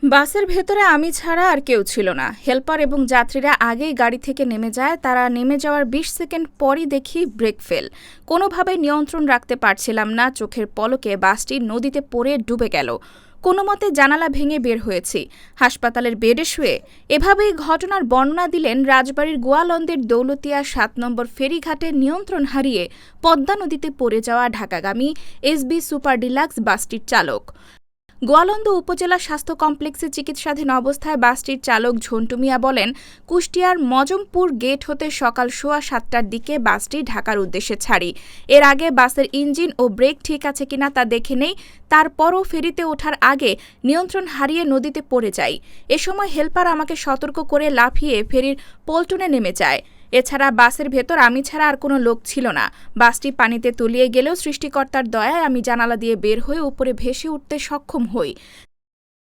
বাসের ভেতরে আমি ছাড়া আর কেউ ছিল না। হেল্পার এবং যাত্রীরা আগেই গাড়ি থেকে নেমে যায়। তারা নেমে যাওয়ার ২০ সেকেন্ড পরই দেখি ব্রেক ফেল। কোনোভাবে নিয়ন্ত্রণ রাখতে পারছিলাম না। চোখের পলকে বাসটি নদীতে পড়ে ডুবে গেল। কোনোমতে জানালা ভেঙে বের হয়েছি। হাসপাতালের বেডে শুয়ে এভাবেই ঘটনার বর্ণনা দিলেন রাজবাড়ীর গোয়ালন্দের দৌলতিয়া ৭ নম্বর ফেরিঘাটে নিয়ন্ত্রণ হারিয়ে পদ্মা নদীতে পড়ে যাওয়া ঢাকাগামী এসবি সুপার ডিলাক্স বাসটির চালক। গোয়ালন্দ উপজেলা স্বাস্থ্য কমপ্লেক্সে চিকিৎসাধীন অবস্থায় বাসটির চালক ঝন্টু মিয়া বলেন, কুষ্টিয়ার মজমপুর গেট হতে সকাল ৭:১৫টার দিকে বাসটি ঢাকার উদ্দেশ্যে ছাড়ি। এর আগে বাসের ইঞ্জিন ও ব্রেক ঠিক আছে কিনা তা দেখে নেই। তারপরও ফেরিতে ওঠার আগে নিয়ন্ত্রণ হারিয়ে নদীতে পড়ে যাই। এ সময় হেল্পার আমাকে সতর্ক করে লাফিয়ে ফেরির পল্টনে নেমে যায়। এছাড়া বাসের ভেতর আমি ছাড়া আর কোনো লোক ছিল না। বাসটি পানিতে তলিয়ে গেলেও সৃষ্টিকর্তার দয়ায় আমি জানালা দিয়ে বের হয়ে উপরে ভেসে উঠতে সক্ষম হই।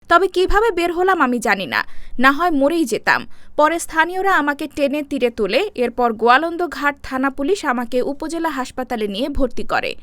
তবে কিভাবে বের হলাম আমি জানি না। না হয় মরেই যেতাম। পরে স্থানীয়রা আমাকে টেনে তীরে তোলে। এরপর গোয়ালন্দ ঘাট থানা পুলিশ আমাকে উপজেলা হাসপাতালে নিয়ে ভর্তি করে।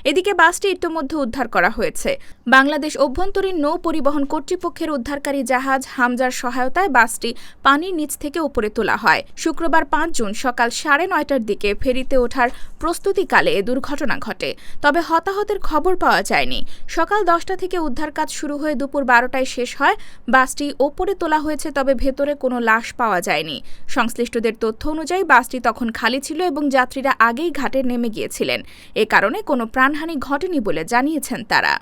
এদিকে বাসটি ইতোমধ্যে উদ্ধার করা হয়েছে। বাংলাদেশ অভ্যন্তরীণ নৌ পরিবহন কর্তৃপক্ষের উদ্ধারকারী জাহাজ হামজার সহায়তায় বাসটি পানির নিচ থেকে উপরে তোলা হয়। শুক্রবার ৫ জুন সকাল ৯:৩০টার দিকে ফেরিতে ওঠার প্রস্তুতিকালে এ দুর্ঘটনা ঘটে। তবে হতাহতের খবর পাওয়া যায়নি। সকাল ১০টা থেকে উদ্ধার কাজ শুরু হয়ে দুপুর ১২টায় শেষ হয়। বাসটি ওপরে তোলা হয়েছে, তবে ভেতরে কোনো লাশ পাওয়া যায়নি। সংশ্লিষ্টদের তথ্য অনুযায়ী বাসটি তখন খালি ছিল এবং যাত্রীরা আগেই ঘাটে নেমে গিয়েছিলেন। এ কারণে কোনো প্রাণহানি ঘটেনি বলে জানিয়েছেন তারা।